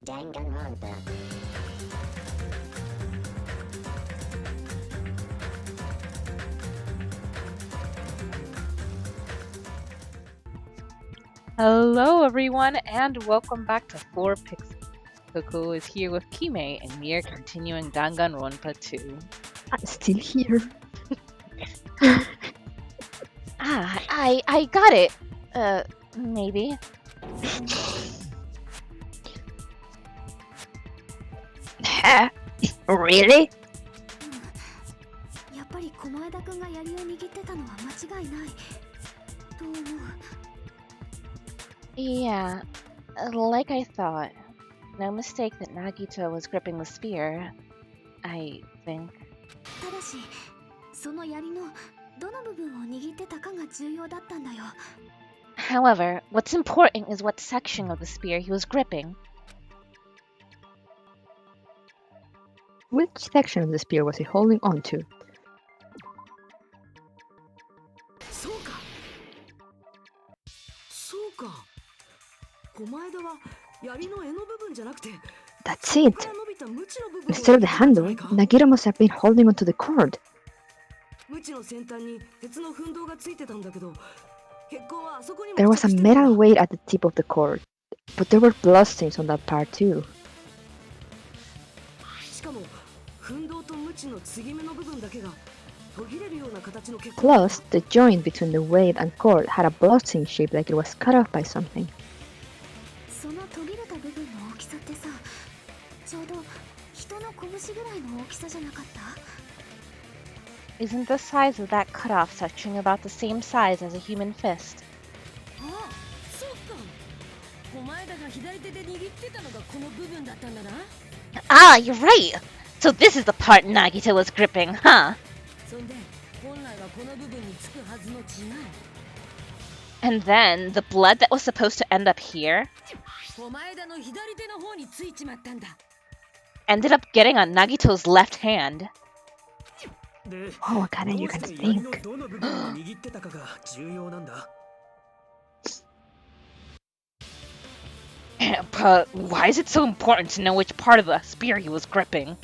Danganronpa. Hello everyone and welcome back to 4 Pixels. Coco is here with Kime and we are continuing Danganronpa 2. I'm still here. I got it. Maybe. Really? やっぱり小前田くんが槍を握ってたのは間違いないと思う。 Yeah, like I thought. No mistake that Nagito was gripping the spear, I think. ただし、その槍のどの部分を握ってたかが重要だったんだよ。 However, what's important is what section of the spear he was gripping. Which section of the spear was he holding on to? そうか。そうか。小前田は槍の柄の部分じゃなくて、 That's it! から伸びた鞭の部分を Instead of the 握ってたんじゃな handle, いか。 Nagito must have been holding onto the cord. 鞭の先端に鉄の奮動がついてたんだけど、血痕はあそこにも There 付 was 着 a してるんだ。 metal weight at the tip of the cord, but there were bloodstains on that part too. しかも奮動と鞭の継ぎ目の部分だけが途切れるような形の血痕。 Plus, the joint between the weight and cord had a bloodstain shape like it was cut off by something. その途切れた部分の大きさってさ、ちょうど人の拳ぐらいの大きさじゃなかった？ Isn't the size of that cutoff section about the same size as a human fist? あ、そうか。小前田が左手で握ってたのがこの部分だったんだな。 Ah, you're right! So this is the part Nagito was gripping, huh? そんで本来はこの部分につくはずの血が And then, the blood that was supposed to end up here 小前田の左手の方についちまったんだ。 ended up getting on Nagito's left hand. Oh, what kind of you can think? どの部分を握ってたかが重要なんだ。 But why is it so important to know which part of the spear he was gripping?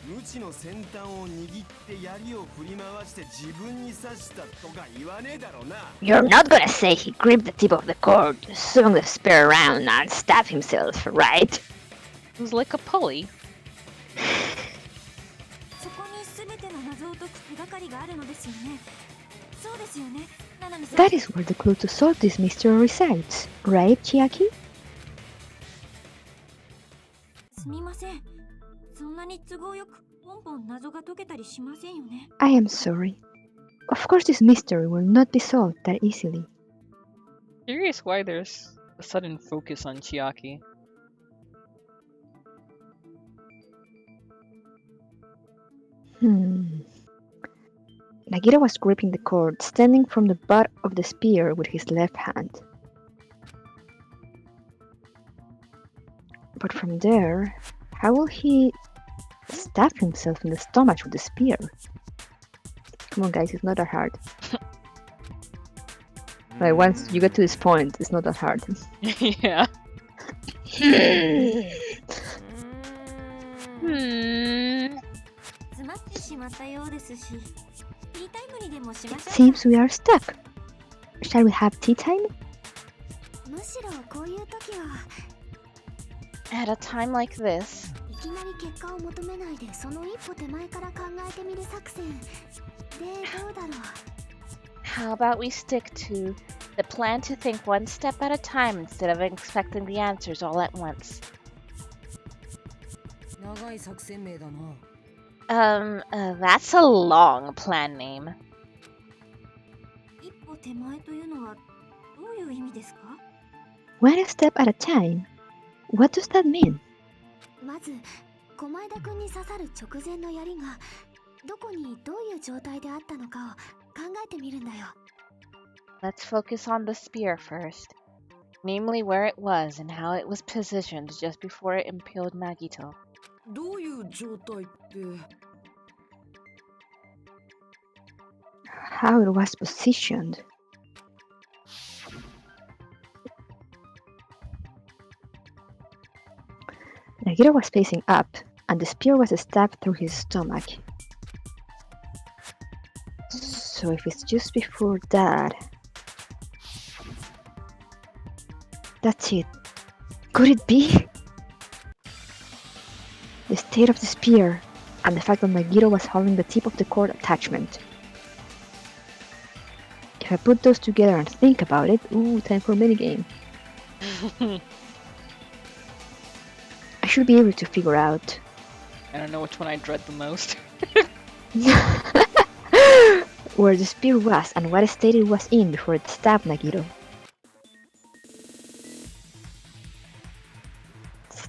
鞭の先端を握って槍を振り回して自分に刺したとか言わねえだろうな。 You're not gonna say he gripped the tip of the cord, swung the spear around, and stabbed himself, right? It was like a pulley. そこに全ての謎を解く手がかりがあるのですよね。そうですよね、ナナミさん。 That is where the clue to solve this mystery resides, right, Chiaki? すみません。そんなに都合よくポンポン謎が解けたりしませんよね。 I am sorry. Of course, this mystery will not be solved that easily. Curious why there's a sudden focus on Chiaki. Nagito was gripping the cord, standing from the butt of the spear with his left hand. But from there, how will he stab himself in the stomach with the spear? Come on, guys, it's not that hard. Like, once you get to this point, it's not that hard. Yeah. Hmm. 詰まってしまったようですし、ティータイムにでもしま It しょうか。 seems we are stuck. Shall we have tea time? むしろこういう時は At a time like this, いきなり結果を求めないでその一歩手前から考えてみる作戦でどうだろう。 how about we stick to the plan to think one step at a time instead of expecting the answers all at once? 長い作戦名だな。 That's a long plan name. 一歩手前というのはどういう意味ですか？ One step at a time? What does that mean? まず小前田くんに刺さる直前の槍がどこにどういう状態であったのかを考えてみるんだよ。 Let's focus on the spear first, namely where it was and how it was positioned just before it impaled Nagito. どういう状態って。 How it was positioned. Nagito was facing up, and the spear was stabbed through his stomach. So if it's just before that... That's it. Could it be? The state of the spear, and the fact that Nagito was holding the tip of the cord attachment. If I put those together and think about it, ooh, time for minigame. I should be able to figure out. I don't know which one I dread the most. Where the spear was and what state it was in before it stabbed Nagito.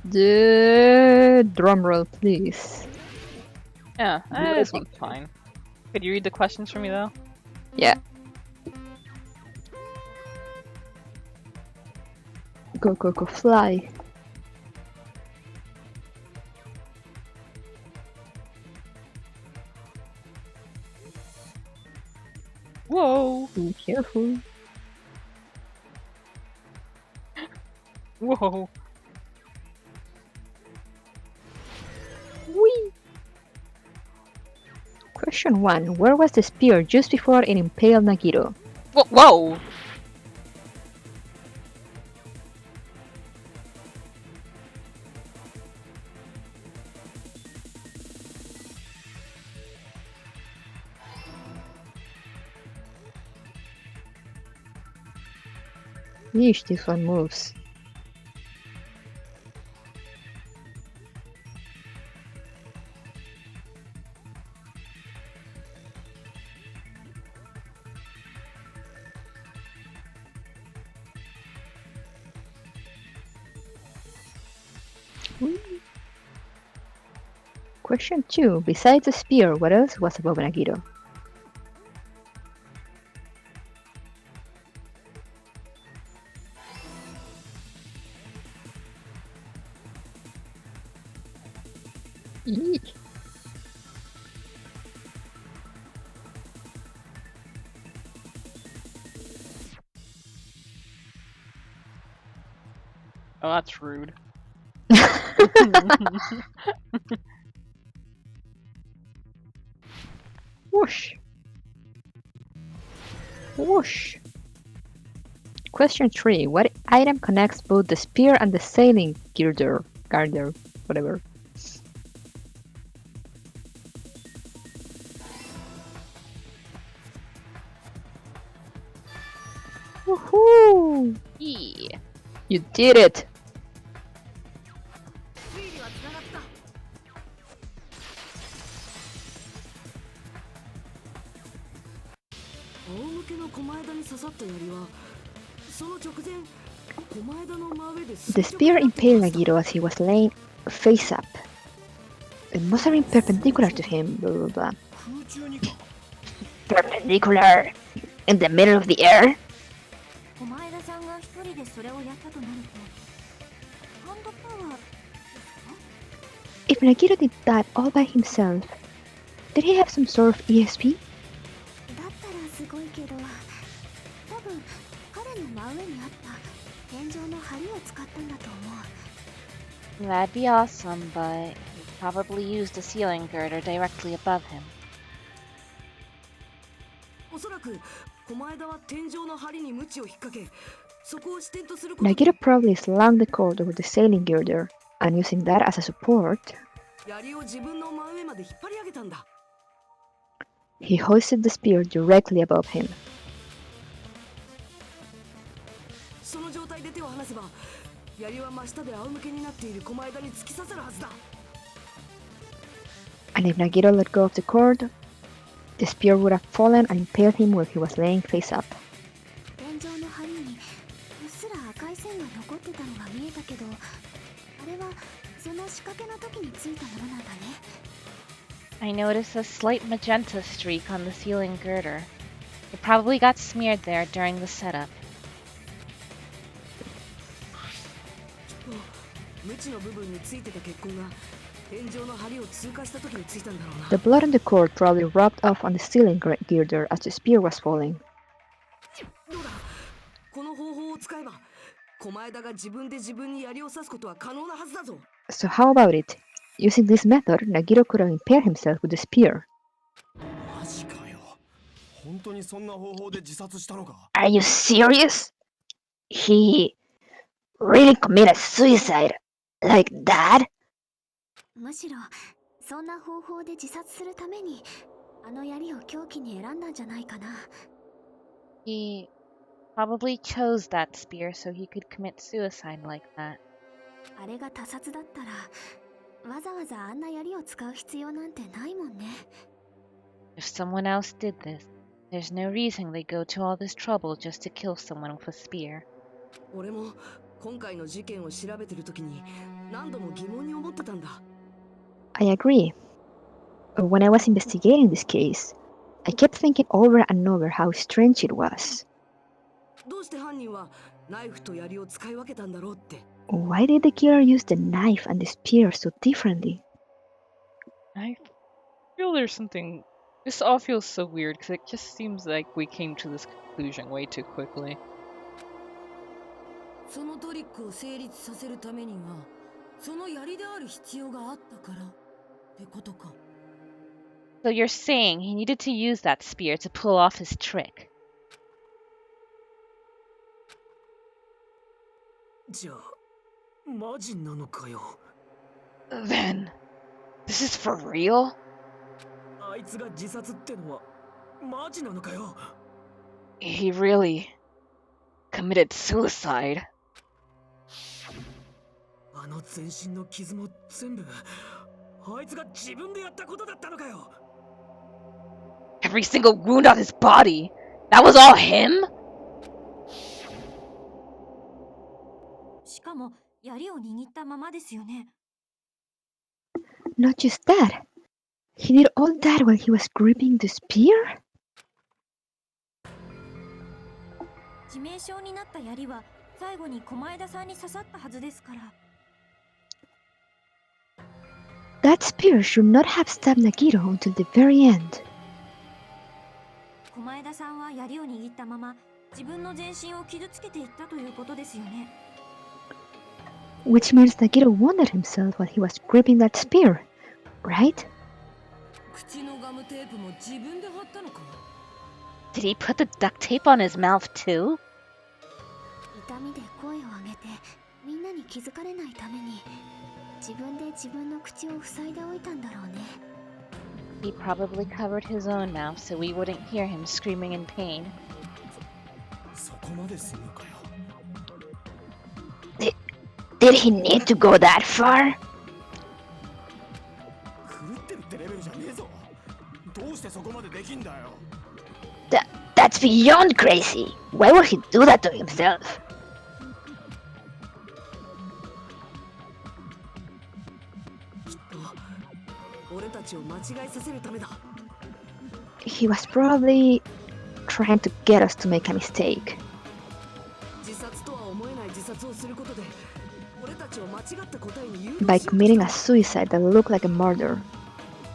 The drumroll, please. Yeah, this one's fine. Could you read the questions for me though? Yeah. Go, go, go, fly. Whoa! Be careful. Whoa! Whee! Question 1. Where was the spear just before it impaled Nagito? Whoa! Yeesh, this one moves. Whee! Question 2. Besides the spear, what else was above Nagito? Eee. Oh, that's rude. Whoosh. Whoosh. Question 3. What item connects both the spear and the sailing girder? Garter, whatever. Woohoo! Yeah. You did it! 推理はつながった仰向けの狛枝に刺さった槍はその直前狛枝の真上で The spear impaled Nagito as he was laying face up. It must have been perpendicular to him, blah blah blah. 空中にか Perpendicular? In the middle of the air? 狛枝さんが一人でそれをやったとなるとハンドパワー If Nagito did that all by himself, did he have some sort of ESP? だったらすごいけど多分彼の真上にあった天井の梁を使ったんだと思う That'd be awesome, but he probably used a ceiling girder directly above him. おそらく狛枝は天井の梁に鞭を引っ掛けそこを支点とすることで Nagito probably slung the cord over the sailing girder, and using that as a support, 槍を自分の真上まで引っ張り上げたんだ he hoisted the spear directly above him. その状態で手を離せば槍は真下で仰向けになっている狛枝に突き刺さるはずだ And if Nagito let go of the cord, the spear would have fallen and impaled him where he was laying face up. 天井の梁にうっすら赤い線が残ってたのが見えたけどあれはその仕掛けの時についたものなんだね I noticed a slight magenta streak on the ceiling girder. It probably got smeared there during the setup. 鞭の部分についてた血痕が天井の梁を通過した時についたんだろうな The blood on the cord probably rubbed off on the ceiling girder as the spear was falling. どうだこの方法を使えば狛枝が自分で自分に槍を刺すことは可能なはずだぞ。 So how about it? Using this method, Nagito could have impaled himself with the spear. マジかよ。本当にそんな方法で自殺したのか？ Are you serious? He really committed suicide like that? むしろそんな方法で自殺するためにあの槍を凶器に選んだんじゃないかな。 He probably chose that spear so he could commit suicide like that. あれが他殺だったらわざわざあんな槍を使う必要なんてないもんね。 If someone else did this, there's no reason they go to all this trouble just to kill someone with a spear. 俺も今回の事件を調べてる時に何度も疑問に思ってたんだ。 I agree. When I was investigating this case, I kept thinking over and over how strange it was. どうして犯人はナイフと槍を使い分けたんだろうって。 Why did the killer use the knife and the spear so differently? I feel there's something. This all feels so weird because it just seems like we came to this conclusion way too quickly. そのトリックを成立させるためにはその槍である必要があったからってことか。 So you're saying he needed to use that spear to pull off his trick? じゃあマジなのかよ。 Then, this is for real? あいつが自殺ってのはマジなのかよ。 He really committed suicide? あの全身の傷も全部あいつが自分でやったことだったのかよ。 Every single wound on his body? That was all him? しかも槍を握ったままですよね。 Not just that. He did all that while he was gripping the spear? 致命傷になった槍は最後に狛枝さんに刺さったはずですから。 That spear should not have stabbed Nagito until the very end. 狛枝さんは槍を握ったまま自分の全身を傷つけていったということですよね。 Which means Nagito wounded himself while he was gripping that spear, right? 口のガムテープも自分で貼ったのか。 Did he put the duct tape on his mouth too? 痛みで声を上げてみんなに気づかれないために自分で自分の口を塞いでおいたんだろうね。 He probably covered his own mouth so we wouldn't hear him screaming in pain. そこまでするのかよ。 Did he need to go that far? 狂ってるってレベルじゃねえぞ。どうしてそこまでできんだよ。 That's beyond crazy. Why would he do that to himself? きっと俺たちを間違えさせるためだ。 He was probably trying to get us to make a mistake. 自殺とは思えない自殺をすることで俺たちを間違った答えに誘導 By しようと committing し a た。 suicide that looked like a murder,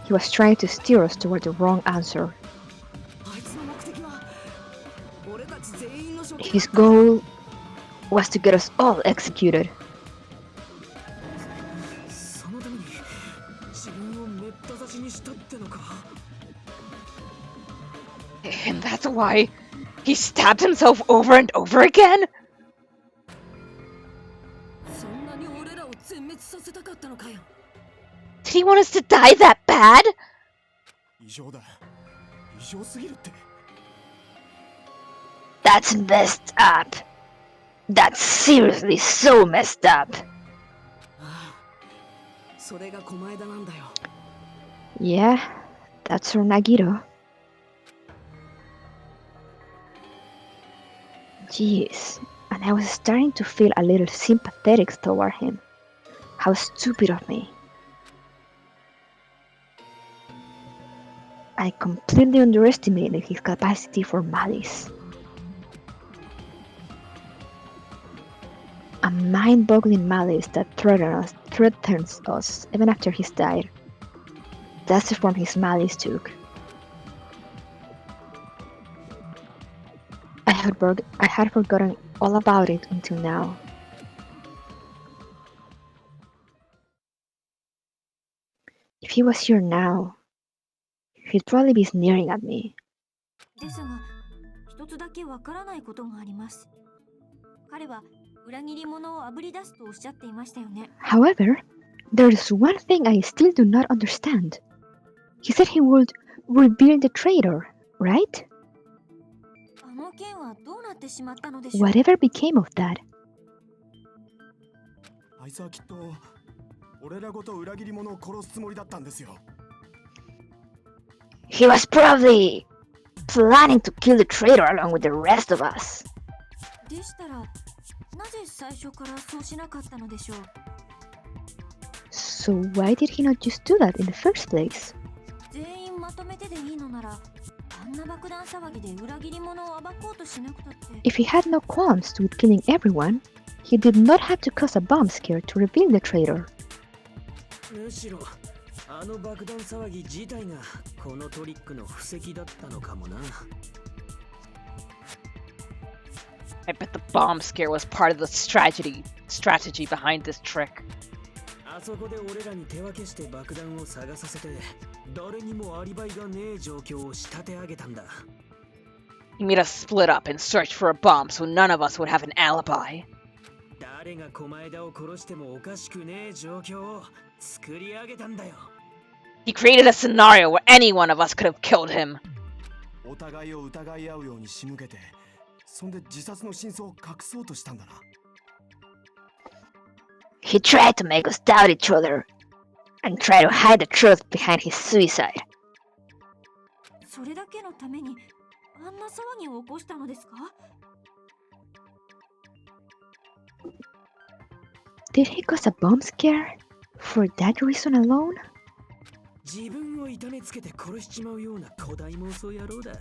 he was trying to steer us toward the wrong answer. あいつの目的は俺たち全員の処刑 His goal was to get us all executed. そのために自分をめった刺しにしたってのか。 And that's why he stabbed himself over and over again? そんなに俺らを全滅させたかったのかよ。 Did he want us to die that bad? 異常だ。異常すぎるって。 That's messed up. That's seriously so messed up. ああ、それが狛枝なんだよ。 Yeah, that's our Nagito. Jeez, and I was starting to feel a little sympathetic toward him. How stupid of me. I completely underestimated his capacity for malice. A mind-boggling malice that threatens us even after he's died. That's the form his malice took. I had forgotten all about it until now. If he was here now, he'd probably be sneering at me. ですが、一つだけわからないことがあります。彼は裏切り者をあぶり出すとおっしゃっていましたよね。However, there's one thing I still do not understand. He said he would reveal the traitor, right? あの件はどうなってしまったのでしょう。 Whatever became of that? あいつはきっと俺らごと裏切り者を殺すつもりだったんですよ。 He was probably planning to kill the traitor along with the rest of us. でしたら、なぜ最初からそうしなかったのでしょう。 So why did he not just do that in the first place? 全員まとめてでいいのなら、あんな爆弾騒ぎで裏切り者を暴こうとしなくたって。 If he had no qualms with killing everyone, he did not have to cause a bomb scare to reveal the traitor. むしろあの爆弾騒ぎ自体がこのトリックの布石だったのかもな。 I bet the bomb scare was part of the strategy behind this trick. あそこで俺らに手分けして爆弾を探させて、誰にもアリバイがねえ状況を仕立て上げたんだ。 He made us split up and search for a bomb so none of us would have an alibi. 誰が狛枝を殺してもおかしくねえ状況を作り上げたんだよ。 He created a scenario where any one of us could have killed him. お互いを疑い合うように仕向けて、そんで自殺の真相を隠そうとしたんだな。 He tried to make us doubt each other and try to hide the truth behind his suicide. それだけのためにあんな騒ぎを起こしたのですか？ Did he cause a bomb scare for that reason alone? 自分を痛めつけて殺しちまうような古代妄想野郎だ。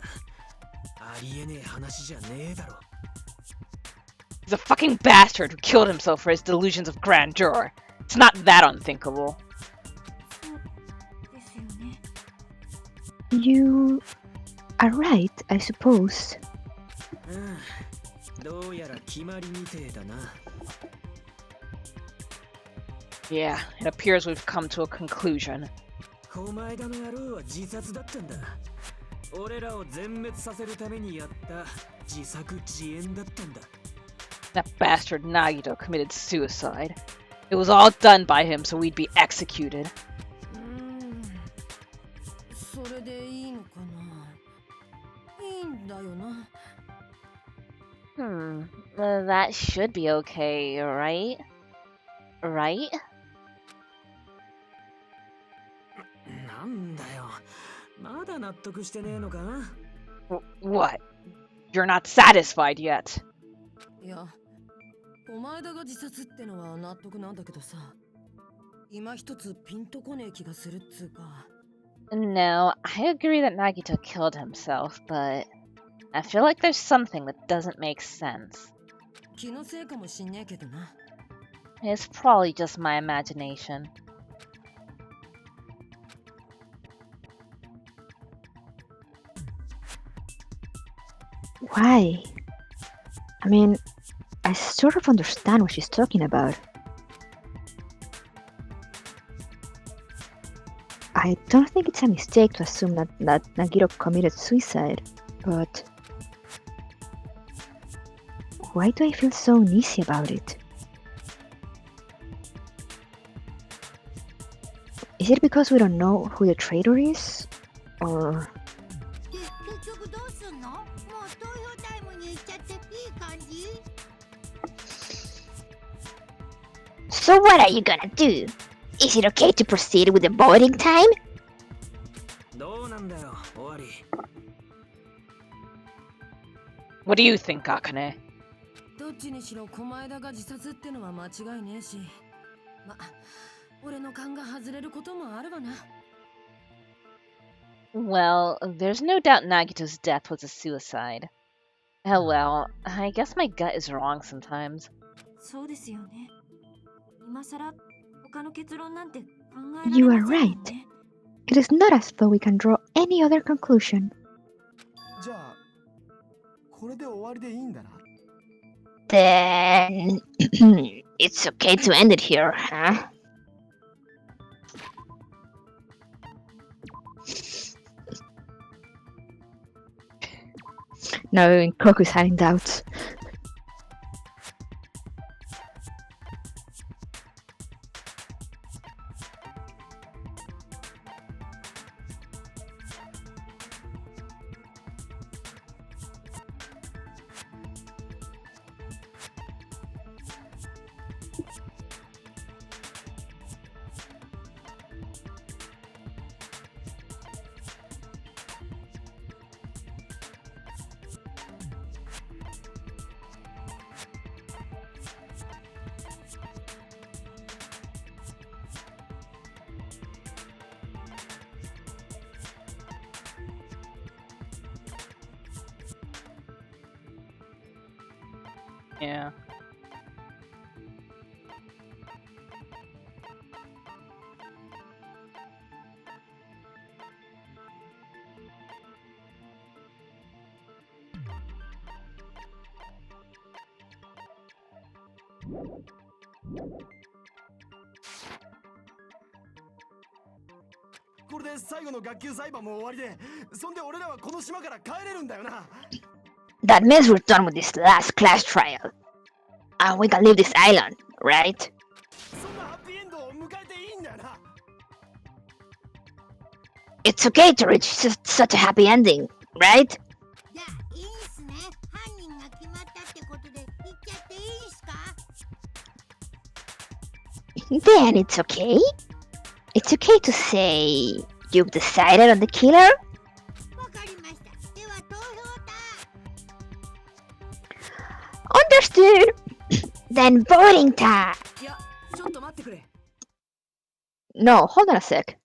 ありえねえ話じゃねえだろ。 He's a fucking bastard who killed himself for his delusions of grandeur. It's not that unthinkable. そうですよね。 You are right, I suppose. どうやら決まりみてえだな。 Yeah, it appears we've come to a conclusion. 狛枝の野郎は自殺だったんだ。俺らを全滅させるためにやった自作自演だったんだ。 That bastard Nagito committed suicide. It was all done by him so we'd be executed. それでいいのかな。いいんだよな。 That should be okay, right? Right? なんだよ。まだ納得してねえのか。 What? You're not satisfied yet. いや、狛枝が自殺ってのは納得なんだけどさ。今一つピンとこねえ気がするっつうか。 No, I agree that Nagito killed himself, but I feel like there's something that doesn't make sense. 気のせいかもしんねえけどな。 It's probably just my imagination. Why? I mean, I sort of understand what she's talking about. I don't think it's a mistake to assume that Nagito committed suicide, but why do I feel so uneasy about it? Is it because we don't know who the traitor is? Or... 結局どうすんの？もう投票タイムに行っちゃっていい感じ？ So what are you gonna do? Is it okay to proceed with the voting time? どうなんだよ、終わり。 What do you think, Akane? どっちにしろ狛枝が自殺ってのは間違いねえし。ま、俺の勘が外れることもあるわな。 Well, there's no doubt Nagito's death was a suicide. Oh well, I guess my gut is wrong sometimes. そうですよね。今さら他の結論なんて考えられ You ま are せんもん right. ね。 It is not as though we can draw any other conclusion. じゃあこれで終わりでいいんだな。 Then it's okay to end it here, huh? knowing Koku's having doubts. Yeah.これで最後の学級裁判も終わりで、そんで俺らはこの島から帰れるんだよな。 That means we're done with this last class trial. And we can leave this island, right? そんなハッピーエンドを迎えていいんだよな。 It's okay to reach such a happy ending, right? じゃあいいっすね。犯人が決まったってことで言っちゃっていいっすか？ Then it's okay. It's okay to say you've decided on the killer? わかりました。では投票だ。 Understood. Then voting time. いや、ちょっと待ってくれ。 No, hold on a sec.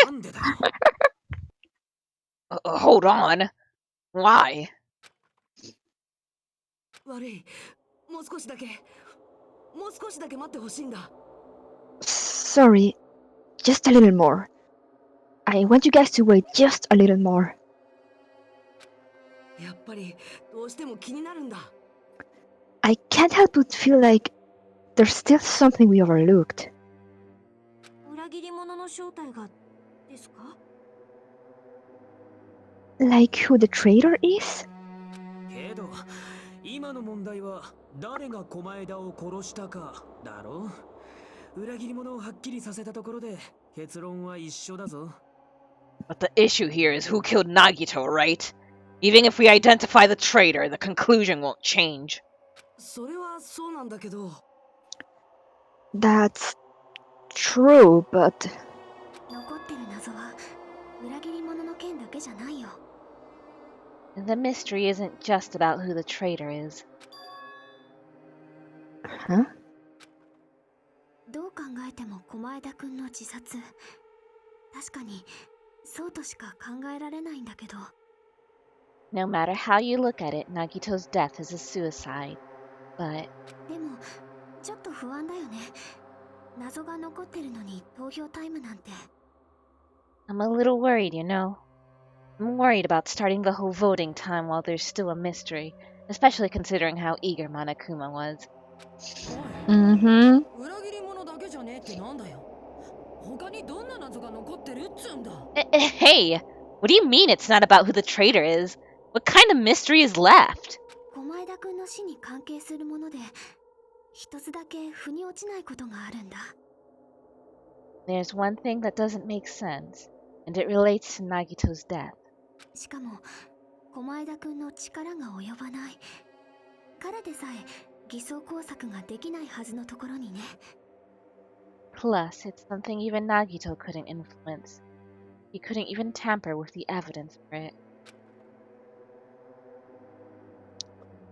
なんでだよ。 Hold on. Why? 悪い。もう少しだけ待ってほしいんだ。 Sorry, just a little more. I want you guys to wait just a little more. やっぱりどうしても気になるんだ。 I can't help but feel like there's still something we overlooked. 裏切り者の正体がですか？ Like who the traitor is? けど今の問題は誰が狛枝を殺したかだろ。裏切り者をはっきりさせたところで結論は一緒だぞ。 But the issue here is who killed Nagito, right? Even if we identify the traitor, the conclusion won't change. それはそうなんだけど。 That's true, but 残ってる謎は裏切り者の件だけじゃないよ。 The mystery isn't just about who the traitor is. huh? どう考えても狛枝くんの自殺。確かにそうとしか考えられないんだけど。 No matter how you look at it, Nagito's death is a suicide. But でもちょっと不安だよね。謎が残ってるのに投票タイムなんて。 I'm a little worried, you know. I'm worried about starting the whole voting time while there's still a mystery, especially considering how eager Monokuma was. おい、 Mm-hmm. 裏切り者だけじゃねえってなんだよ。他にどんな謎が残ってるっつうんだ。 Hey, what do you mean it's not about who the traitor is? What kind of mystery is left? 狛枝くんの死に関係するもので一つだけ腑に落ちないことがあるんだ。 There's one thing that doesn't make sense, and it relates to Nagito's death. しかも狛枝くんの力が及ばない。彼でさえ偽装工作ができないはずのところにね。 Plus, it's something even Nagito couldn't influence. He couldn't even tamper with the evidence for it.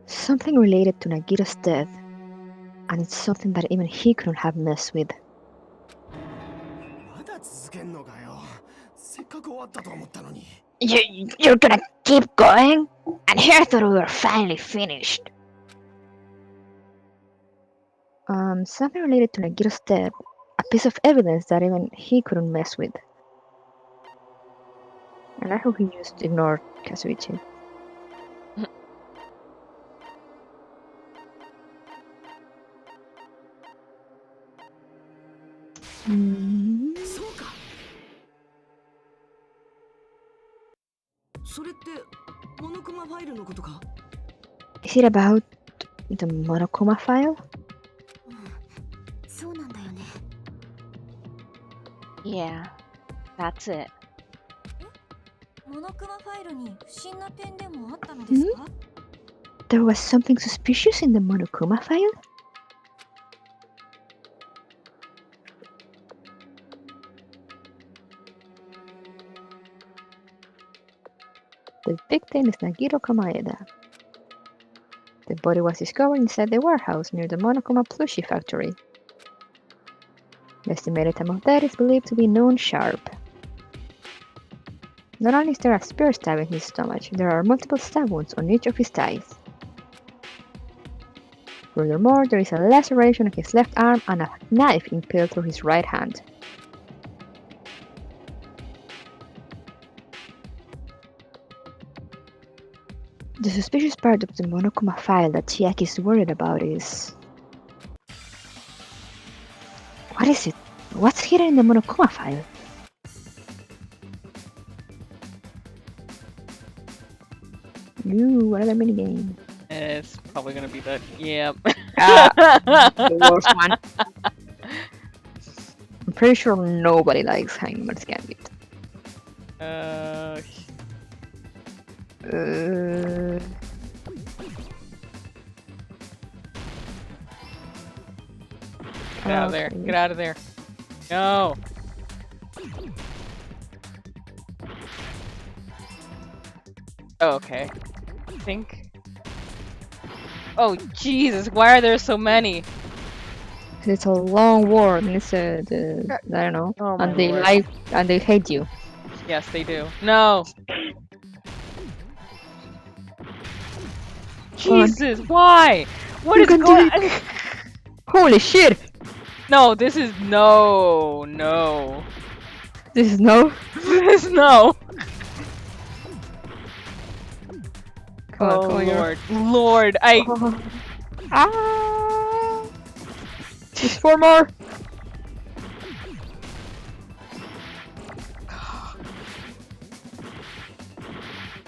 Something related to Nagito's death, and it's something that even he couldn't have messed with. まだ続けんのかよ。せっかく終わったと思ったのに。 You're gonna keep going? And here I thought we were finally finished. Something related to Nagito's death, a piece of evidence that even he couldn't mess with. And I hope he just ignored Kazuichi. Hmm. そうか。それってモノクマファイルのことか。 Is it about the Monokuma file? そうなんだよね。 Yeah, that's it. モノクマファイルに不審な点でもあったのですか？ There was something suspicious in the Monokuma file? The victim is Nagiro Kamaeda. The body was discovered inside the warehouse near the Monokuma plushie factory. The estimated time of death is believed to be noon sharp. Not only is there a spear stab in his stomach, there are multiple stab wounds on each of his thighs. Furthermore, there is a laceration of his left arm and a knife impaled through his right hand. The suspicious part of the Monokuma file that Chiaki is worried about is... What is it? What's hidden in the Monokuma file? Ooh, another minigame. It's probably gonna be that. Yep. The worst one. I'm pretty sure nobody likes Hangman's Gambit. Get out of there. Get out of there. No. Oh, okay. I think. Oh, Jesus. Why are there so many? It's a long word, and it's I don't know, Oh, my and they lord. they hate you. Yes, they do. No. Jesus, why? What You is can do going? Holy shit! No, this is no. This is no. This is no. Come on, Oh, come on, you're- Lord, Lord, I. Oh. Ah! Just 4 more.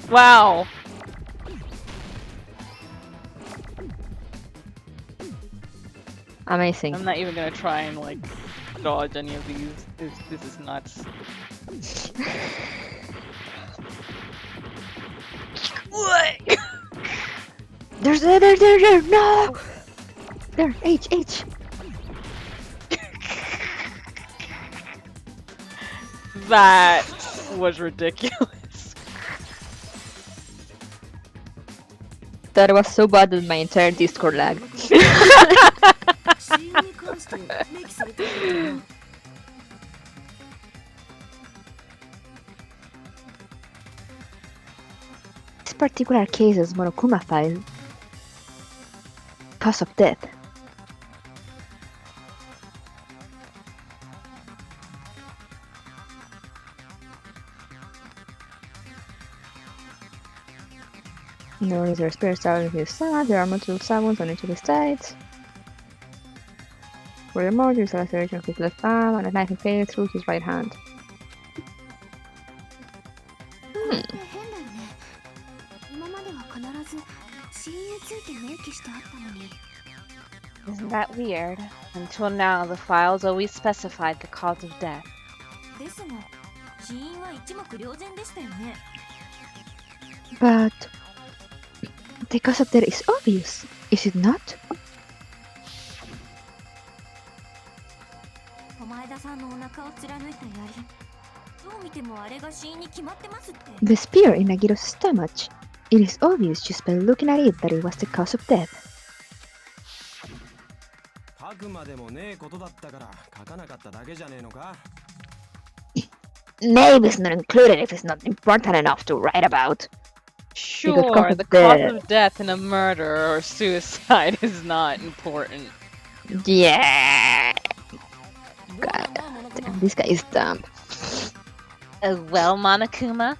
Wow. Amazing. I'm not even gonna try and like dodge any of these. This is nuts. What? There's there, no! There, H. That was ridiculous. That was so bad that my entire Discord lagged. 死因に関して明記されてるのかな。 This particular case is Monokuma file. Cause of death. No is there spare stab in his side. There are multiple stab wounds on each of his sides. Furthermore, there is a laceration of his left arm and a knife impaled through his right hand. これって変だよね。今までは必ず死因について明記してあったのに。 Isn't that weird? Until now, the files always specified the cause of death. ですが、死因は一目瞭然でしたよね。 But the cause of death is obvious, is it not? 前田さんのお腹を貫いた槍。どう見てもあれが死因に決まってますって。 The spear in Nagiro's stomach. It is obvious just by looking at it that it was the cause of death. 書くまでもねえことだったから書かなかっただけじゃねえのか。 Maybe it's not included if it's not important enough to write about. Sure, cause the of cause death. of death in a murder or suicide is not important. Yeah. God damn, this guy is dumb. Well, Monokuma?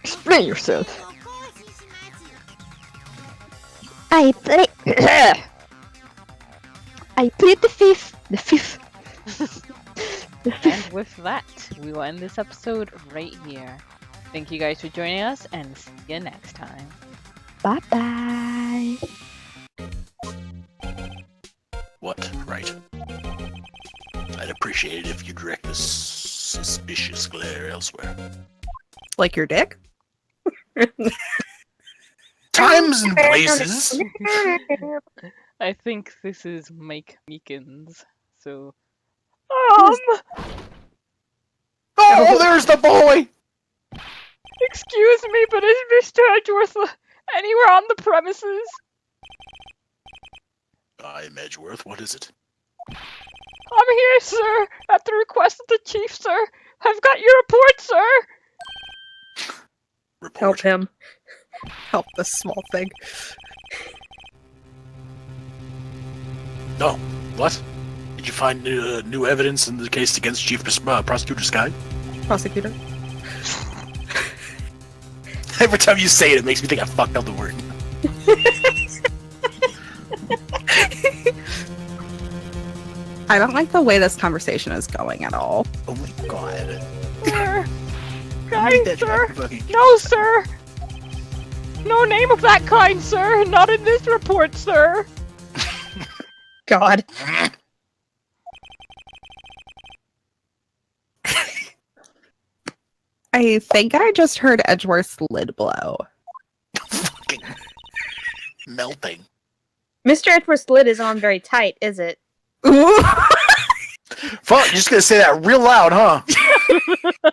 Explain yourself. 行使します。 I plead the fifth. And with that, we will end this episode right here. Thank you guys for joining us, and see you next time. Bye bye. What? Right. I'd appreciate it if you direct this suspicious glare elsewhere. Like your dick? Times and places. I think this is Mike Meekins, so... Oh, there's the boy! Excuse me, but is Mr. Edgeworth anywhere on the premises? I'm Edgeworth, what is it? I'm here, sir, at the request of the chief, sir. I've got your report, sir. Help Report. him. Help this small thing. No. What? Did you find new evidence in the case against Chief Prosecutor Sky? Prosecutor. Every time you say it, it makes me think I fucked up the word. I don't like the way this conversation is going at all. Oh my god. Sir. Make Kind, that sir. fucking- No, sir. No name of that kind, sir. Not in this report, sir. God. I think I just heard Edgeworth's lid blow. Fucking melting. Mr. Edgeworth's lid is on very tight, is it? Ooh. Fuck, you're just gonna say that real loud, huh?